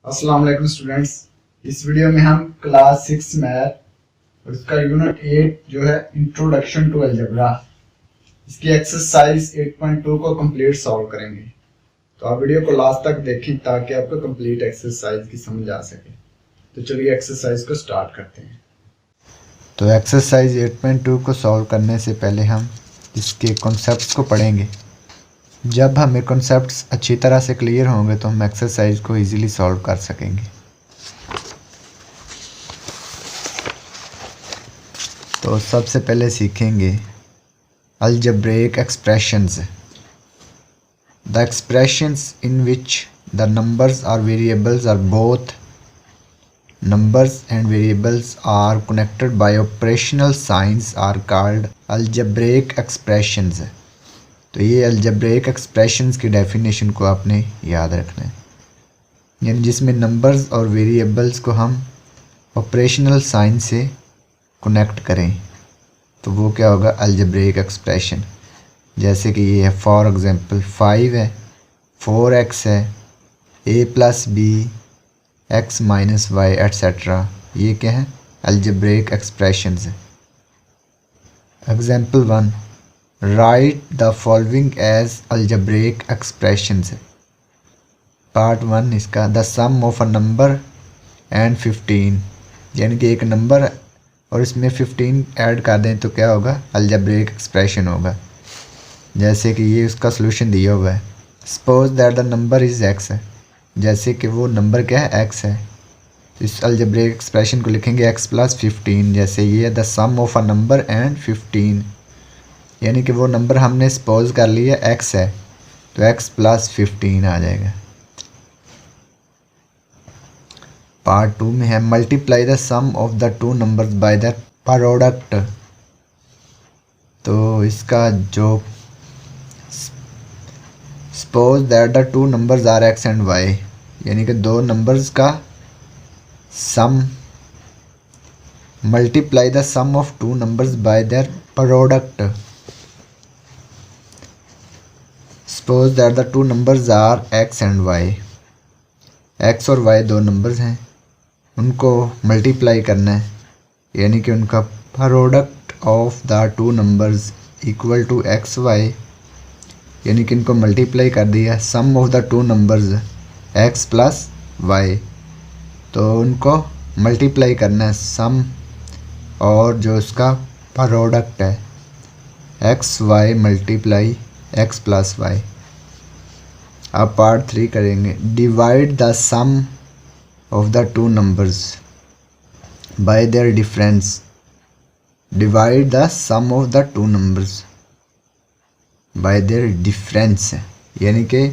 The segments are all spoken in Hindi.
अस्सलाम वालेकुम स्टूडेंट्स। इस वीडियो में हम क्लास 6 मैथ और इसका यूनिट 8 जो है इंट्रोडक्शन टू अलजेब्रा, इसकी एक्सरसाइज 8.2 को कंप्लीट सॉल्व करेंगे। तो आप वीडियो को लास्ट तक देखें ताकि आपको कंप्लीट एक्सरसाइज की समझ आ सके। तो चलिए एक्सरसाइज को स्टार्ट करते हैं। तो एक्सरसाइज 8.2 को सॉल्व करने से पहले हम इसके कॉन्सेप्ट्स को पढ़ेंगे। जब हमें कॉन्सेप्ट्स अच्छी तरह से क्लियर होंगे तो हम एक्सरसाइज को इजीली सॉल्व कर सकेंगे। तो सबसे पहले सीखेंगे algebraic expressions. The expressions in which the numbers are variables are both numbers and variables are connected by operational signs are called algebraic expressions। तो ये algebraic expressions की डेफिनेशन को आपने याद रखना है, यानी जिसमें नंबर्स और वेरिएबल्स को हम ऑपरेशनल साइन से कनेक्ट करें तो वो क्या होगा, algebraic एक्सप्रेशन। जैसे कि ये है फॉर एग्जांपल 5 है, 4x है, a + b x - y etcetera, ये क्या है, अलजेब्रिक एक्सप्रेशंस है। Example 1, write the following as algebraic expressions. Part 1 इसका, the sum of a number and 15, यानी कि एक नंबर और इसमें 15 ऐड कर दें तो क्या होगा, अलजेब्रिक एक्सप्रेशन होगा। जैसे कि ये उसका सोल्यूशन दिया हुआ है, suppose that the number is x है, जैसे कि वो नंबर क्या है, x है। इस अलजेब्रिक एक्सप्रेशन को लिखेंगे x + 15। जैसे ये है the sum of a number and 15, यानी कि वो नंबर हमने सपोज कर लिया x है तो x + 15 आ जाएगा। पार्ट 2 में है multiply the sum of the two numbers by the product. तो इसका जो suppose that the two numbers are x and y, यानी कि दो नंबर्स का sum, multiply the sum of two numbers by their product. Suppose that the two numbers are x and y, x और y दो नंबर्स हैं, उनको मल्टीप्लाई करना है, यानी कि उनका product of the two numbers equal to x y, यानी कि इनको मल्टीप्लाई कर दिया। Sum of the two numbers x + y, तो उनको मल्टीप्लाई करना है, सम और जो उसका प्रोडक्ट है x y multiply x + y। अब पार्ट 3 करेंगे, divide the sum of the two numbers by their difference. Divide the sum of the two numbers by their difference, यानी कि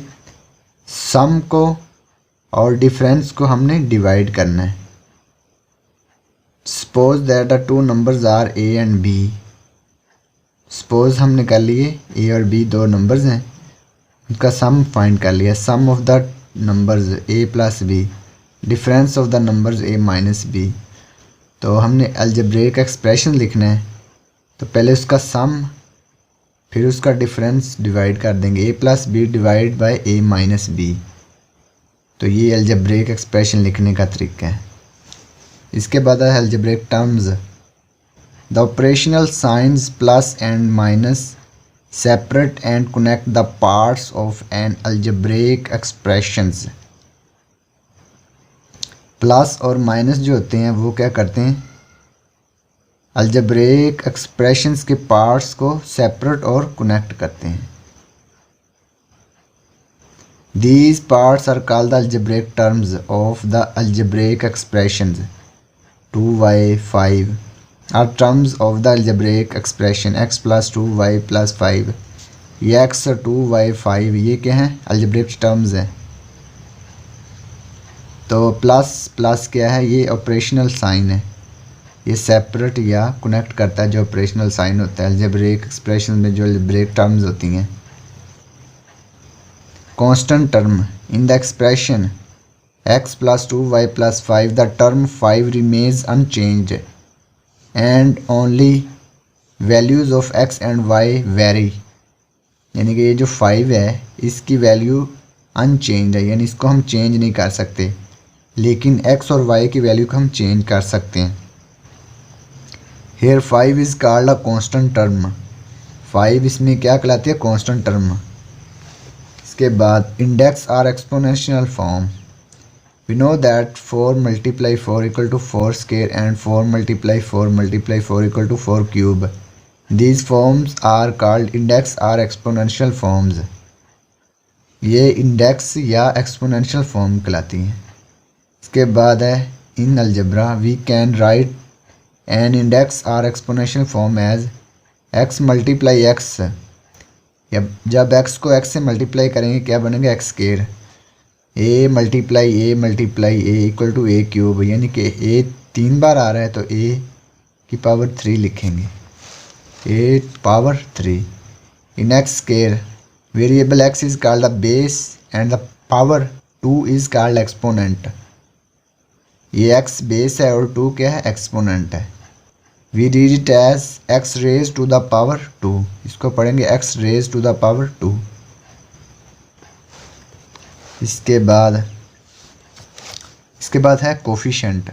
सम को और डिफरेंस को हमने डिवाइड करना है। Suppose that the two numbers are a and b। Suppose हमने कर लिए a और b दो नंबर्स हैं, उनका सम फाइंड कर लिया। Sum of the numbers a + b, difference of the numbers a - b। तो हमने अलजेब्रिक एक्सप्रेशन लिखना है, तो पहले उसका सम फिर उसका डिफरेंस डिवाइड कर देंगे, a + b divide by a - b। तो ये अलजेब्रिक एक्सप्रेशन लिखने का तरीका है। इसके बाद है algebraic terms. The operational science plus and minus separate and connect the parts of N algebraic expressions. Plus और माइनस जो होते हैं वो क्या करते हैं, अलजेब्रिक एक्सप्रेशंस के पार्ट्स को सेपरेट और कनेक्ट करते हैं। These parts are called the algebraic terms of the algebraic expressions. 2y 5 are terms of the algebraic expression x + 2y + 5। ये x 2y 5 ये क्या हैं, algebraic terms हैं। तो प्लस क्या है, ये ऑपरेशनल साइन है, ये सेपरेट या कनेक्ट करता है जो ऑपरेशनल साइन होता है algebraic expression में जो algebraic terms होती हैं। constant term in the expression x + 2y + 5, the term 5 remains unchanged and only values of x and y vary। यानी कि ये जो 5 है इसकी वैल्यू अनचेंज है, यानी इसको हम चेंज नहीं कर सकते, लेकिन x और y की वैल्यू को हम चेंज कर सकते हैं। Here 5 is called a constant term. 5 इसमें क्या कहलाती है? Constant term. इसके बाद index or exponential form. We know that 4 × 4 = 4 square and 4 × 4 × 4 = 4 cube. These forms are called index or exponential forms. ये इंडेक्स या एक्सपोनेंशियल फॉर्म कहलाती हैं। इसके बाद है in algebra we can write an index और exponential form as x × x। जब x को x से मल्टीप्लाई करेंगे क्या बनेगा? x square. a × a = a cube, यानी कि a 3 बार आ रहा है तो a की पावर 3 लिखेंगे, a power 3 in x square. Variable x is called the base and the power 2 is called exponent. ये x बेस है और 2 क्या है? एक्सपोनेंट है। We read it as x raise to the power 2। इसको पढ़ेंगे x raise to the power 2। इसके बाद है coefficient.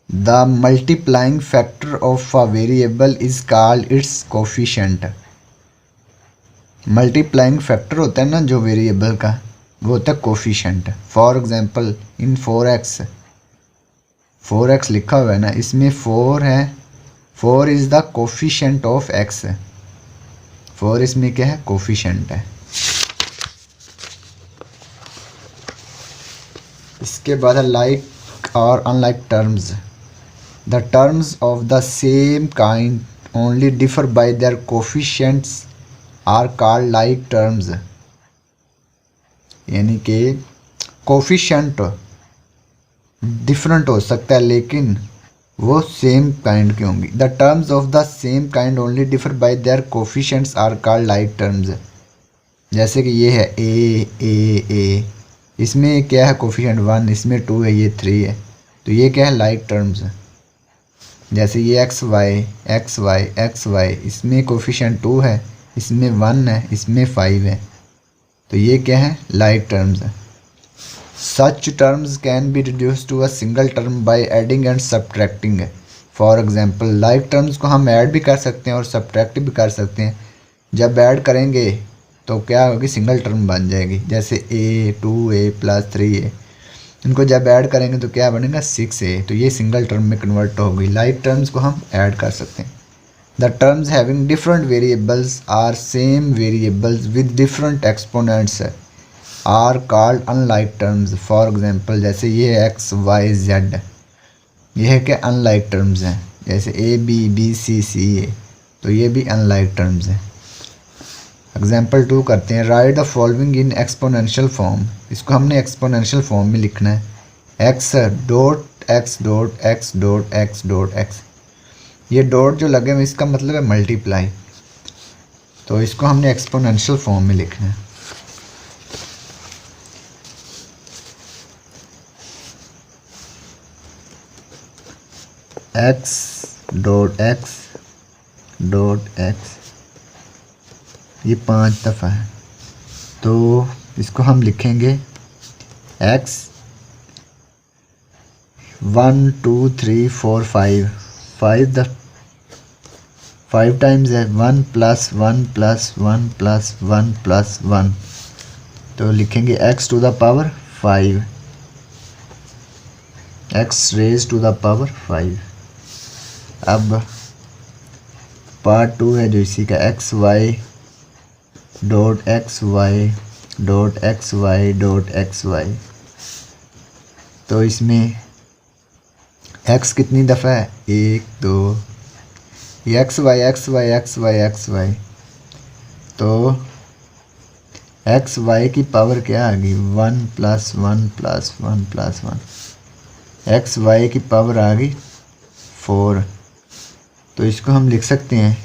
The multiplying factor of a variable is called its coefficient. Multiplying factor होता है ना जो वेरिएबल का, वो होता है coefficient. For example in 4x लिखा हुआ है ना, इसमें 4 है। 4 is the coefficient of x। 4 इसमें क्या है? कोफिशिएंट है। इसके बाद है लाइक और unlike terms. The terms of the same kind only differ by their coefficients are called like terms. यानी कि कोफिशिएंट डिफरेंट हो सकता है लेकिन वो सेम काइंड की होंगी। The terms of the same kind only differ by their coefficients are called like terms. जैसे कि ये है a, इसमें क्या है? कोफिशिएंट 1, इसमें 2 है, ये 3 है, तो ये क्या है? Like terms. जैसे ये xy, इसमें कोफिशिएंट 2 है, इसमें 1 है, इसमें 5 है, तो ये क्या है? लाइक टर्म्स है। Such terms can be reduce to a single term by adding and subtracting. For example like terms को हम ऐड भी कर सकते हैं और सब्ट्रैक्ट भी कर सकते हैं। जब ऐड करेंगे तो क्या होगी? सिंगल टर्म बन जाएगी। जैसे a 2a + 3a, इनको जब ऐड करेंगे तो क्या बनेगा? 6a, तो ये सिंगल टर्म में कन्वर्ट होगी। लाइक टर्म्स को हम ऐड कर सकते हैं। The terms having different variables or same variables with different exponents are called unlike terms. For example जैसे ये x y z, ये है क्या? अनलाइक टर्म्स हैं। जैसे a b b c c a, तो ये भी अनलाइक टर्म्स हैं। एग्जाम्पल 2 करते हैं। Right the following in exponential form. इसको हमने एक्सपोनेंशियल फॉर्म में लिखना है। x dot x dot x dot x dot x। ये डॉट जो लगे हुए इसका मतलब है मल्टीप्लाई, तो इसको हमने एक्सपोनेंशियल फॉर्म में लिखना है। x dot x dot x, ये 5 दफ़ा है, तो इसको हम लिखेंगे x 1 2 3 4 5 5 टाइम्स है 1 + 1 + 1 + 1 + 1, तो लिखेंगे x to the power 5, x raise to the power 5। अब पार्ट 2 है जो इसी का x y dot xy dot xy dot xy। तो इसमें x कितनी दफ़ा है? 1 2, ये xy, तो xy की पावर क्या आ गई? 1 + 1 + 1 + 1, xy की पावर आ गई 4। तो इसको हम लिख सकते हैं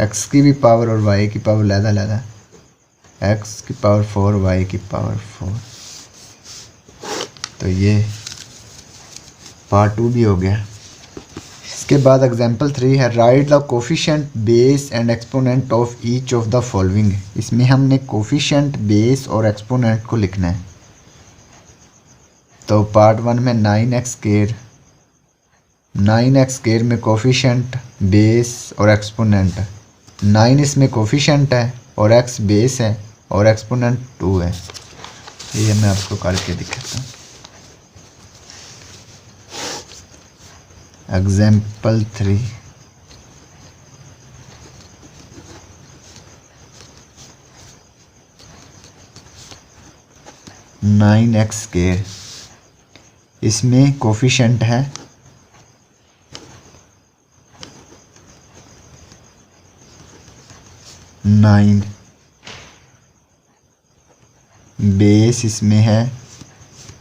x की भी पावर और y की पावर लहदा, x की पावर 4 y की पावर 4। तो ये पार्ट 2 भी हो गया। इसके बाद एग्जांपल 3 है। Right the coefficient base and exponent of each of the following. इसमें हमने कोफिशिएंट बेस और एक्सपोनेंट को लिखना है। तो पार्ट 1 में 9x², 9x² में कोफिशेंट, बेस और एक्सपोनेंट। 9 इसमें कोफिशेंट है और x बेस है और एक्सपोनेंट 2 है। ये मैं आपको करके दिखाता हूँ। एग्जाम्पल 3, नाइन x², इसमें कोफिशेंट है 9, बेस इसमें है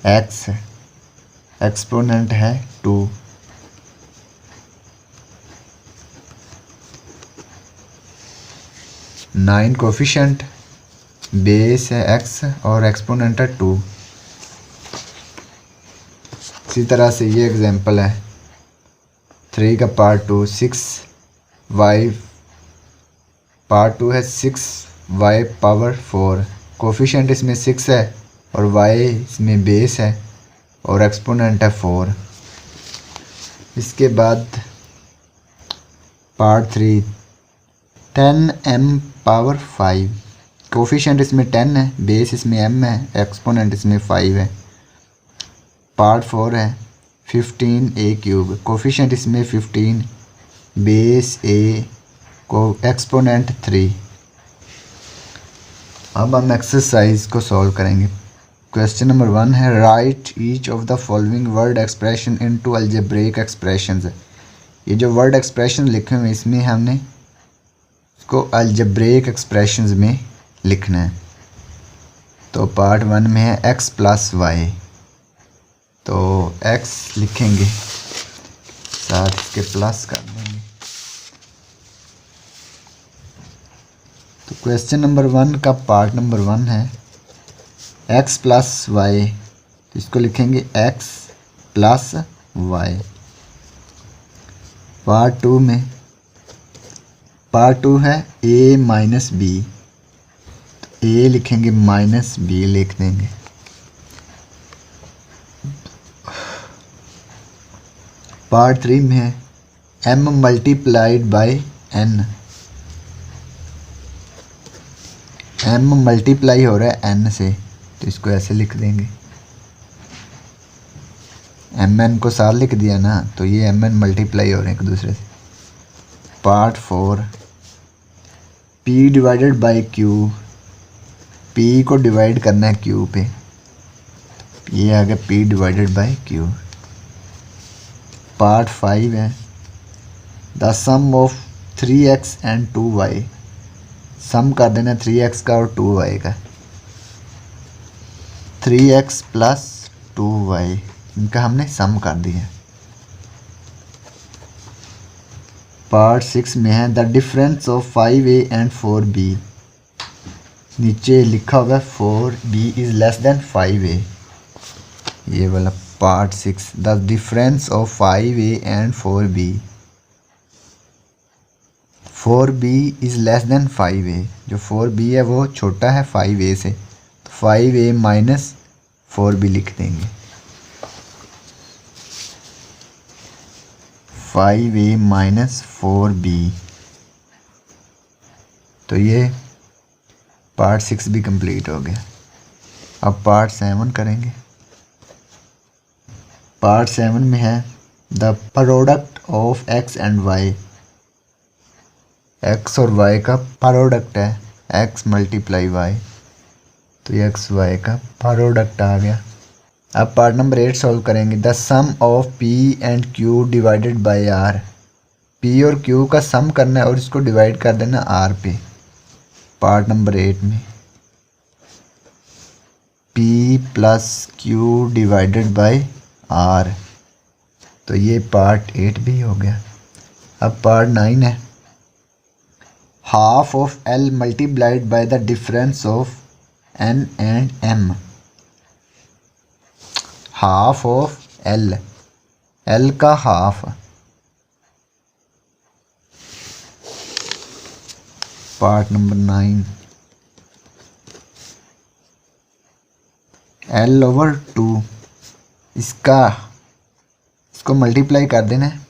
x, एक्सपोनेंट है 2। नाइन कोफिशेंट, बेस है x और एक्सपोनेंट है 2। इसी तरह से ये एग्जांपल है 3 का पार्ट 2, 6y, पार्ट 2 है 6y पावर 4। कोफिशेंट इसमें 6 है और y इसमें बेस है और एक्सपोनेंट है 4। इसके बाद पार्ट 3, 10m पावर 5। कोफिशेंट इसमें 10 है, बेस इसमें m है, एक्सपोनेंट इसमें 5 है। पार्ट 4 है 15a³। कोफिशेंट इसमें 15, बेस a को एक्सपोनेंट 3। अब हम एक्सरसाइज को सॉल्व करेंगे। क्वेश्चन नंबर 1 है right each of the following word expression into algebraic expressions. ये जो वर्ड एक्सप्रेशन लिखे हुए इसमें हमने इसको अलजेब्रिक एक्सप्रेशंस में लिखना है। तो पार्ट 1 में है x प्लस वाई, तो x लिखेंगे, साथ इसके प्लस कर देंगे। तो क्वेश्चन नंबर 1 का पार्ट नंबर 1 है x प्लस वाई, तो इसको लिखेंगे x प्लस वाई। पार्ट 2 में, पार्ट 2 है a माइनस बी, तो a लिखेंगे माइनस बी लिख देंगे। पार्ट 3 में है m multiplied by n, m multiply हो रहा है n से, तो इसको ऐसे लिख देंगे। mn को साथ लिख दिया ना, तो ये mn मल्टीप्लाई हो रहे हैं एक दूसरे से। Part 4 p divided by q, p को डिवाइड करना है q पे, ये आ गया p divided by q। Part 5 है the sum of 3x and 2y, sum कर देना 3x का और 2y का। 3x प्लस 2y इनका हमने सम कर दिया। पार्ट 6 में है the difference of 5a and 4b, नीचे लिखा हुआ है 4b is less than 5a, ये वाला part 6। The difference of 5a and 4b, 4b is less than 5a, जो 4b है वो छोटा है 5a से, तो 5a माइनस 4b लिख देंगे। 5a माइनस 4b, तो ये पार्ट 6 भी कंप्लीट हो गया। अब पार्ट 7 करेंगे। पार्ट 7 में है the product of x and y, x और y का प्रोडक्ट है x मल्टीप्लाई y, तो ये x y का प्रोडक्ट आ गया। अब पार्ट नंबर 8 सॉल्व करेंगे। The sum of p and q divided by r, p और q का सम करना है और इसको डिवाइड कर देना r पे। पार्ट नंबर 8 में p plus q divided by r, तो ये पार्ट 8 भी हो गया। अब पार्ट 9 है half of l multiplied by the difference of n and m, half of l, l का half. Part number 9 l over 2, इसको मल्टीप्लाई कर देना है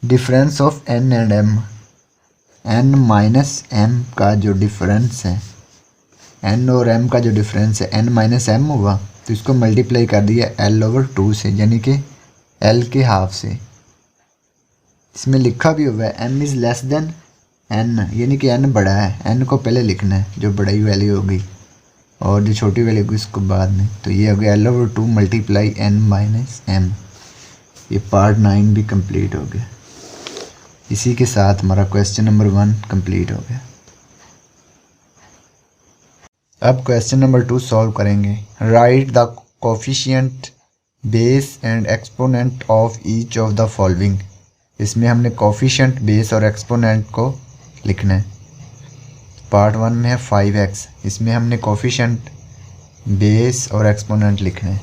difference of n and m। n minus m का जो डिफरेंस है, n और m का जो डिफरेंस है n माइनस m हुआ, तो इसको मल्टीप्लाई कर दिया l/2 से, यानी कि l के हाफ से। इसमें लिखा भी हुआ है m is less than n, यानी कि n बड़ा है। n को पहले लिखना है जो बड़ी वैल्यू होगी, और जो छोटी वैल्यू होगी उसको बाद में। तो ये हो गया l/2 multiply n minus m। ये पार्ट 9 भी कंप्लीट हो गया। इसी के साथ हमारा क्वेश्चन नंबर 1 कंप्लीट हो गया। अब क्वेश्चन नंबर 2 सॉल्व करेंगे। Right the coefficient base and exponent of each of the following. इसमें हमने कोफिशिएंट, बेस और एक्सपोनेंट को लिखना है। पार्ट 1 में है 5x, इसमें हमने कोफिशिएंट, बेस और एक्सपोनेंट लिखना है।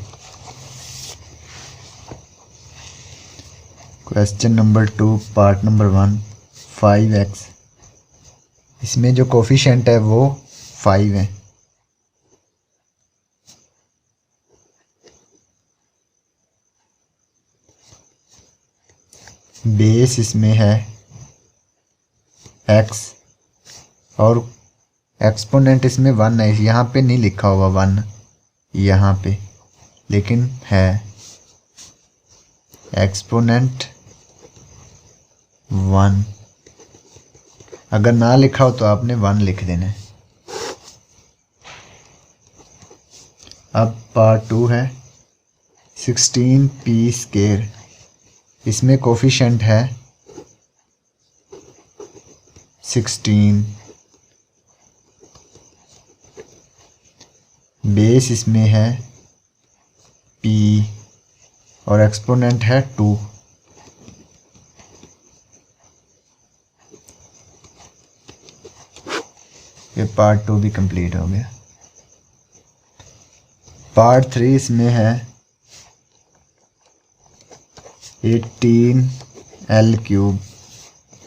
Question number 2 part number 1 5x, इसमें जो कोफिशिएंट है वो 5 है। बेस इसमें है x और एक्सपोनेंट इसमें 1 है। यहाँ पे नहीं लिखा हुआ 1 यहाँ पे, लेकिन है एक्सपोनेंट 1। अगर ना लिखा हो तो आपने 1 लिख देना है। अब पार्ट 2 है 16p²। इसमें कोफिशिएंट है 16, बेस इसमें है p और एक्सपोनेंट है 2। ये पार्ट 2 भी कंप्लीट हो गया। पार्ट 3 इसमें है 18l³।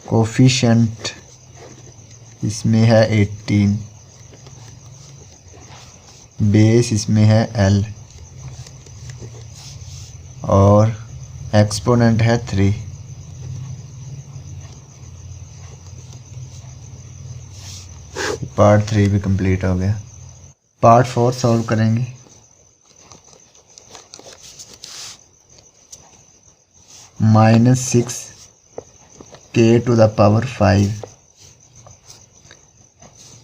कोफिशिएंट इसमें है 18, बेस इसमें है l और एक्सपोनेंट है 3। पार्ट 3 भी कंप्लीट हो गया। पार्ट 4 सॉल्व करेंगे। -6k⁵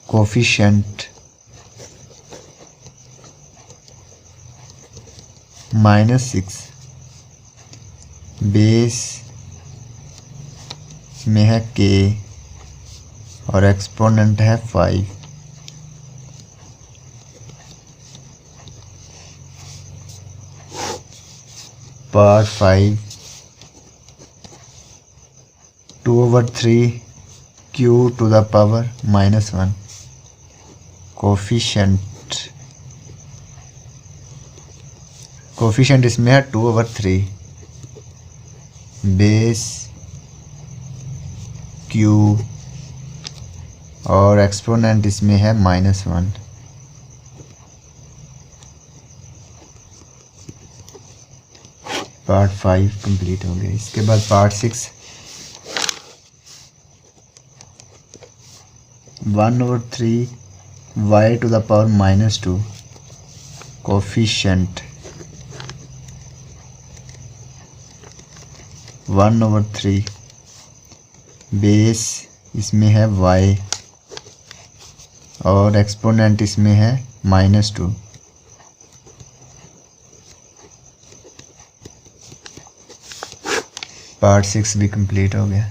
कोफिशिएंट -6, बेस में है k और एक्सपोनेंट है 5। पार्ट 5 2/3 q⁻⁻1 कोफिशिएंट इसमें है 2/3, बेस q और एक्सपोनेंट इसमें है -1। पार्ट 5 कंप्लीट हो गया। इसके बाद पार्ट 6 1/3 y⁻⁻2 कोफिशिएंट 1/3, बेस इसमें है y और एक्सपोनेंट इसमें है -2। पार्ट 6 भी कंप्लीट हो गया।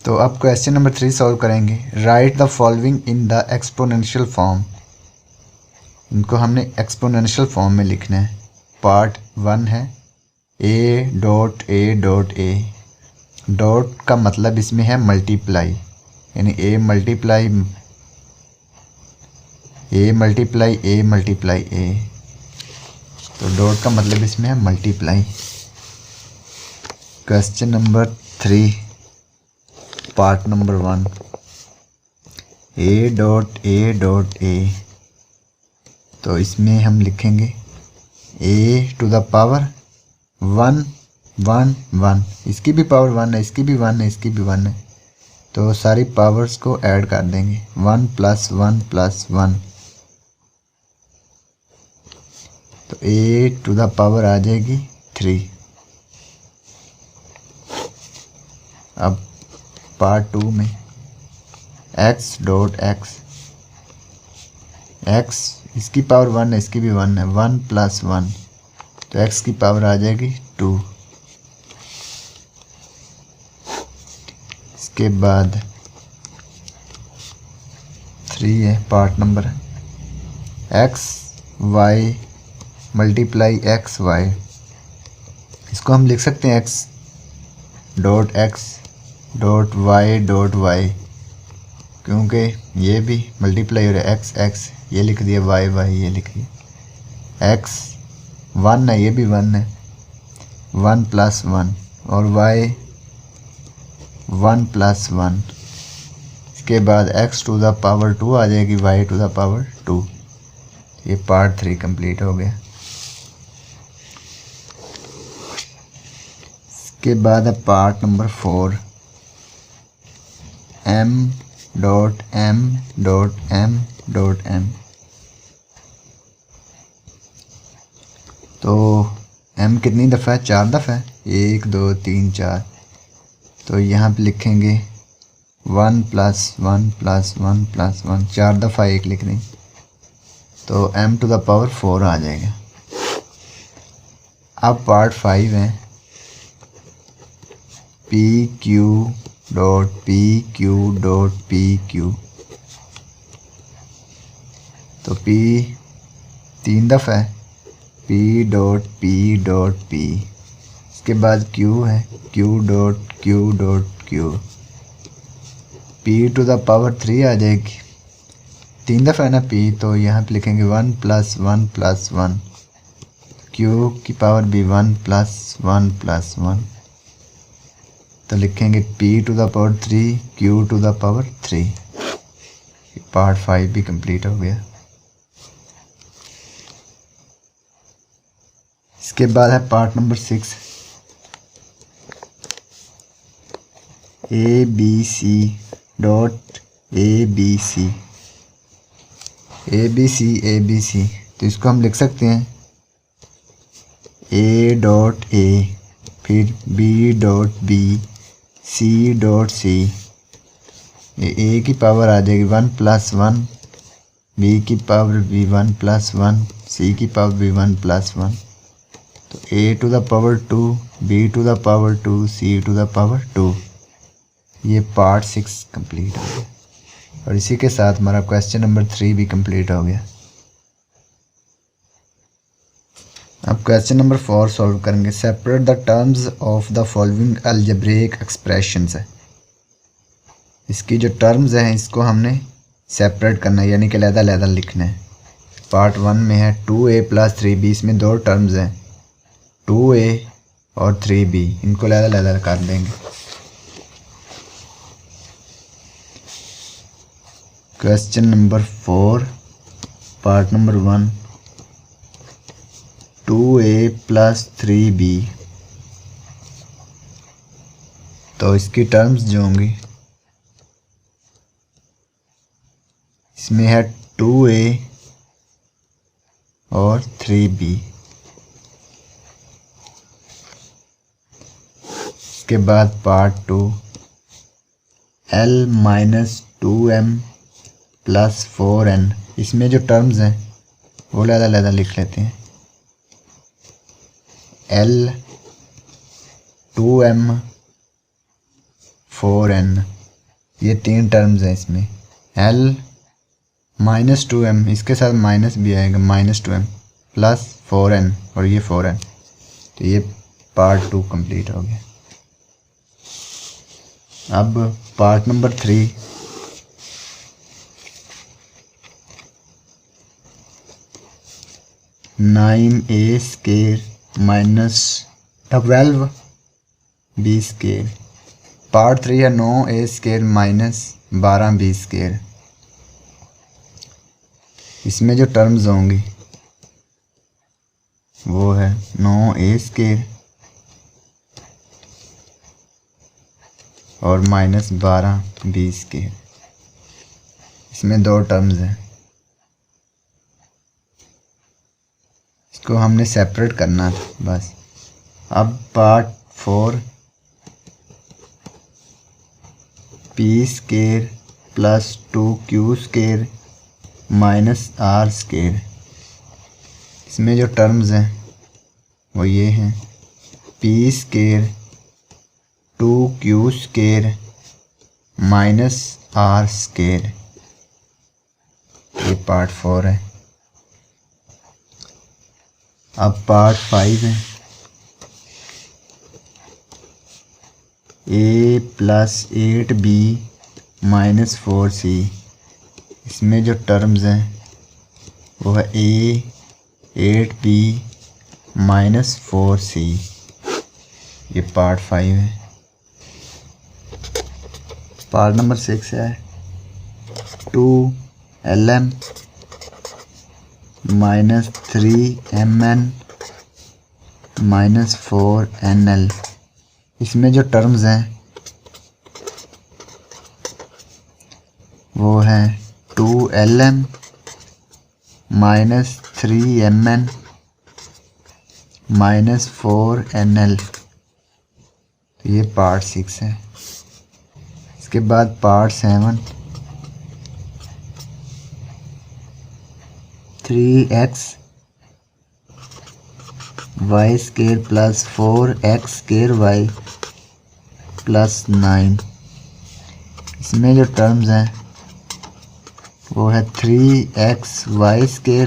तो अब क्वेश्चन नंबर 3 सॉल्व करेंगे। Right the following in the exponential form. इनको हमने एक्सपोनेंशियल फॉर्म में लिखना है। पार्ट 1 है a.a.a। डॉट का मतलब इसमें है मल्टीप्लाई, यानी a मल्टीप्लाई a। तो डॉट का मतलब इसमें है multiply. Question number 3 part number 1 a.a.a। तो इसमें हम लिखेंगे ए टू द पावर 1 1 1, इसकी भी पावर 1 है, इसकी भी 1 है, इसकी भी 1 है, तो सारी पावर्स को ऐड कर देंगे 1 + 1 + 1, तो ए टू द पावर आ जाएगी 3। अब पार्ट 2 में x डॉट x, x इसकी पावर 1 है, इसकी भी 1 है, 1 + 1, तो x की पावर आ जाएगी 2। इसके बाद 3 है part number x y multiply x y, इसको हम लिख सकते हैं x dot x dot y dot y, क्योंकि ये भी मल्टीप्लाई हो रहा है, x x ये लिख दिया, y y ये लिख दिया, x 1 है, ये भी 1 है, 1 + 1, और y 1 + 1, इसके बाद x टू द पावर 2 आ जाएगी, y टू द पावर 2। ये पार्ट 3 कंप्लीट हो गया। इसके बाद है part number 4, m dot m dot m dot m, तो m कितनी दफ़ा है? 4 दफ़ा है, 1 2 3 4, तो यहाँ पे लिखेंगे 1 + 1 + 1 + 1, 4 दफ़ा 1 लिख दें, तो m टू द पावर 4 आ जाएगा। अब पार्ट 5 है p q dot p q dot p q, तो p 3 दफ़ा है, p dot p dot p, इसके बाद q है, q dot q dot q, p to the power 3 आ जाएगी, 3 दफ़ा है ना p, तो यहाँ पे लिखेंगे 1 + 1 + 1, q की पावर भी 1 + 1 + 1, तो लिखेंगे p to the power 3 q to the power 3। Part 5 भी कंप्लीट हो गया। इसके बाद है part number 6, a b C dot a b c, a b c a b c, तो इसको हम लिख सकते हैं ए डॉट ए, फिर B dot B, C dot C, A की पावर आ जाएगी 1 + 1, बी की पावर भी 1 + 1, सी की पावर भी 1 + 1, तो A to the power 2, B to the power 2, C to the power 2। ये पार्ट 6 कंप्लीट हो गया, और इसी के साथ हमारा क्वेश्चन नंबर 3 भी कंप्लीट हो गया। अब क्वेश्चन नंबर 4 सॉल्व करेंगे। Separate the terms of the following algebraic expressions है, इसकी जो टर्म्स हैं इसको हमने सेपरेट करना है, यानी कि अलग-अलग लिखना है। पार्ट 1 में है 2a + 3b, इसमें 2 टर्म्स हैं 2a और 3b, इनको अलग-अलग कर देंगे। Question number 4 part number 1, 2a + 3b, तो इसकी टर्म्स जो होंगी, इसमें है 2a और 3b। इसके बाद पार्ट 2, l - 2m + 4n, इसमें जो टर्म्स हैं वो अलग-अलग लिख लेते हैं। l 2m 4n, ये 3 टर्म्स हैं इसमें। l - 2m, इसके साथ माइनस भी आएगा, -2m + 4n, और ये 4n, तो ये पार्ट 2 कंप्लीट हो गया। अब part number 3, (9a² - 12b²), part 3 है 9a² - 12b²। इसमें जो टर्म्स होंगी वो है 9a² और -12b²। इसमें दो टर्म्स हैं, इसको हमने सेपरेट करना था बस। अब पार्ट 4 p² + 2q² - r²। इसमें जो टर्म्स हैं वो ये हैं p² 2q² - r²। ये पार्ट 4 है। अब पार्ट 5 है a + 8b - 4c। इसमें जो टर्म्स हैं वो है a 8b - 4c। ये पार्ट 5 है। पार्ट नंबर 6 है 2lm - 3mn - 4nl। इसमें जो टर्म्स हैं वो हैं 2lm - 3mn - 4nl। तो ये पार्ट 6 है। इसके बाद part 7 3x y² + 4x² y + 9। इसमें जो टर्म्स हैं वो है 3x y²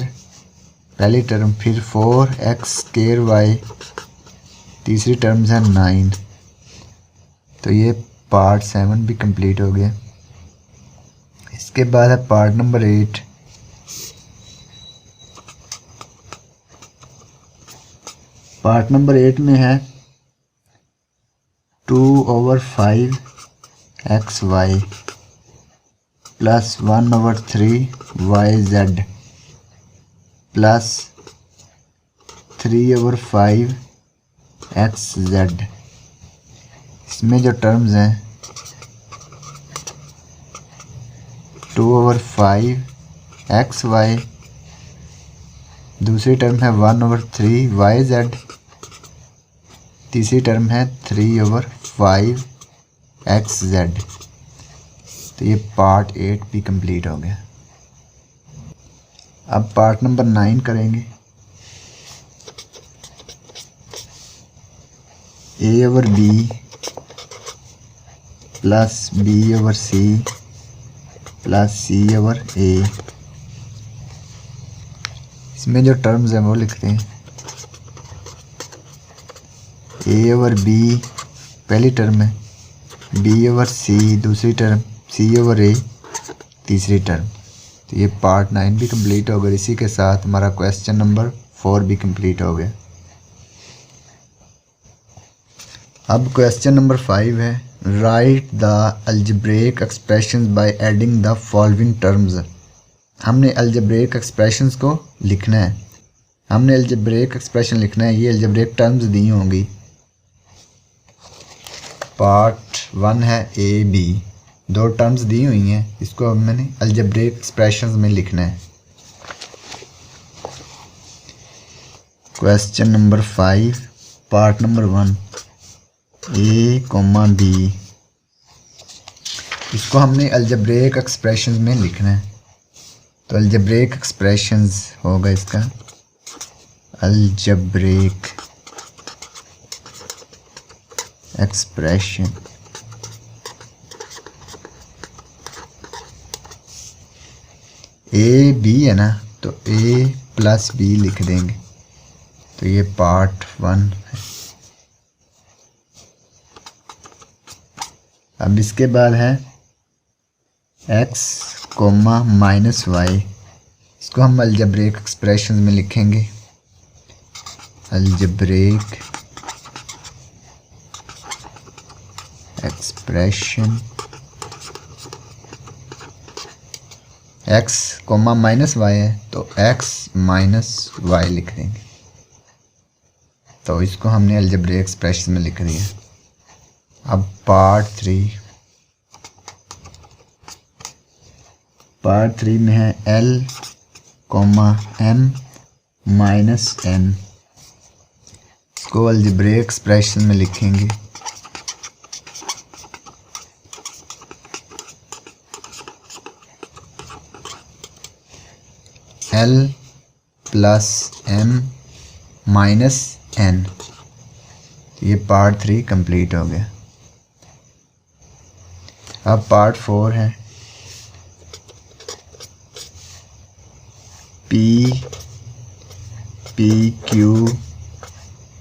पहली टर्म, फिर 4x² y, तीसरी टर्म्स है 9। तो ये पार्ट 7 भी कंप्लीट हो गया। इसके बाद है पार्ट नंबर 8 पार्ट नंबर 8 में है 2/5 xy + 1/3 yz + 3/5 xz। इसमें जो टर्म्स हैं 2/5 xy, दूसरी टर्म है 1/3 yz, तीसरी टर्म है 3/5 xz। तो ये पार्ट 8 भी कंप्लीट हो गया। अब पार्ट नंबर 9 करेंगे। a/b + b/c + c/a। इसमें जो टर्म्स हैं वो लिखते हैं a/b पहली टर्म है, b/c दूसरी टर्म, c/a तीसरी टर्म। तो ये पार्ट 9 भी कंप्लीट हो गया। इसी के साथ हमारा क्वेश्चन नंबर 4 भी कंप्लीट हो गया। अब क्वेश्चन नंबर 5 है right the algebraic expressions by adding the following terms. हमने अलजेब्रिक एक्सप्रेशंस को लिखना है। हमने अलजेब्रिक एक्सप्रेशन लिखना है। ये अलजेब्रिक टर्म्स दी होंगी। पार्ट 1 है a b, दो टर्म्स दी हुई हैं, इसको मैंने अलजेब्रिक एक्सप्रेशंस में लिखना है। Question number 5 part number 1 a, b, इसको हमने अलजेब्रिक एक्सप्रेशंस में लिखना है। तो अलजेब्रिक एक्सप्रेशंस होगा इसका अलजेब्रिक एक्सप्रेशन। ए बी है ना, तो a + b लिख देंगे। तो ये पार्ट 1 है। अब इसके बाद है x, -y, इसको हम अलजेब्रिक एक्सप्रेशन में लिखेंगे। अलजेब्रिक एक्सप्रेशन x, -y है तो x - y लिख देंगे। तो इसको हमने अलजेब्रिक एक्सप्रेशन में लिख दिया। अब पार्ट थ्री में है L, M माइनस N। इसको अलजेब्रिक एक्सप्रेशन में लिखेंगे। L plus M minus N। ये पार्ट 3 कंप्लीट हो गया। अब पार्ट 4 है P Q,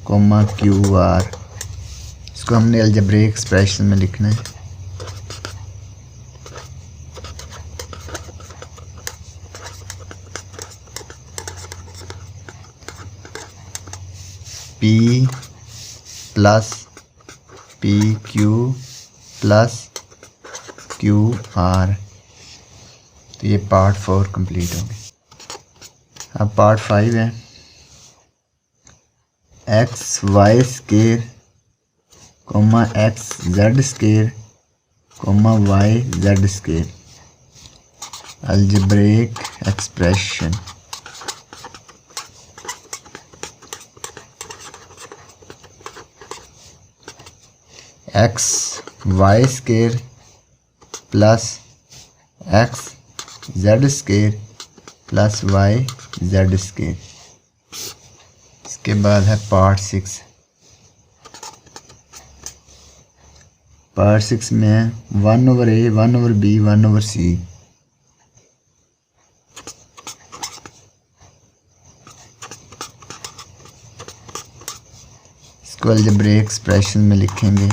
QR। इसको हमने अलजेब्रिक एक्सप्रेशन में लिखना है। P plus PQ plus QR। तो ये पार्ट 4 कंप्लीट हो गया। अब पार्ट 5 है XY square, XZ square, YZ square. Algebraic expression. XY square plus XZ square plus YZ square. इसके बाद है पार्ट 6। पार्ट 6 में है 1/A, 1/B, 1/C। इसको अलजेब्रिक एक्सप्रेशन में लिखेंगे।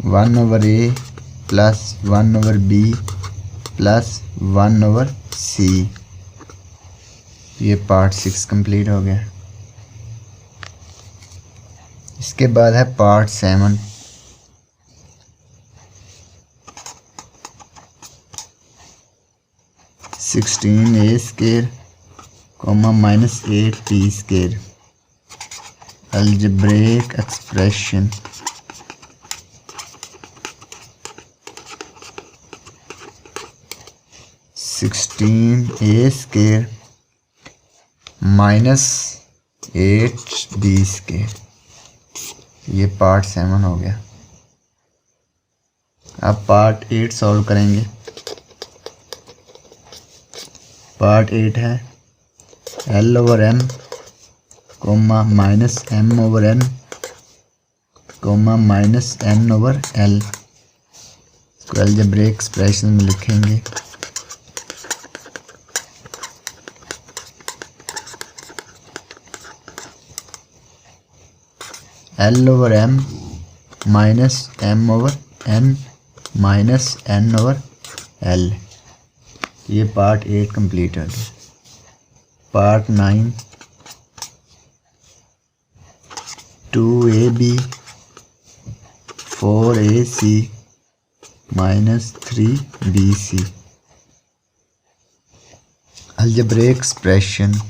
One over A plus 1/B plus 1/C। ये पार्ट 6 कंप्लीट हो गया। इसके बाद है part 7। (16A square, minus 8B square. Algebraic expression. (16A square minus 8B square. ये पार्ट 7 हो गया। अब पार्ट 8 सॉल्व करेंगे। पार्ट 8 है L/M, minus M/N, minus N/L। इसको अलजेब्रिक एक्सप्रेशन में लिखेंगे। L/M minus M/N minus N/L। ये पार्ट 8 कंप्लीट हो गया। Part 9 2AB 4AC minus 3BC। Algebraic expression.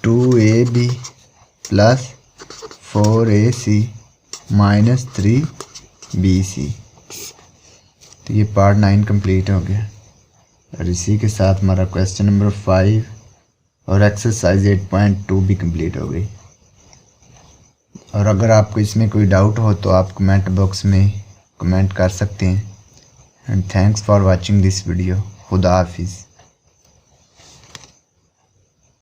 (2AB plus 4AC minus 3BC। तो ये पार्ट 9 कंप्लीट हो गया। और इसी के साथ हमारा क्वेश्चन नंबर 5 और एक्सरसाइज 8.2 भी कंप्लीट हो गई। और अगर आपको इसमें कोई डाउट हो तो आप कमेंट बॉक्स में कमेंट कर सकते हैं। And thanks for watching this video. खुदा हाफिज़।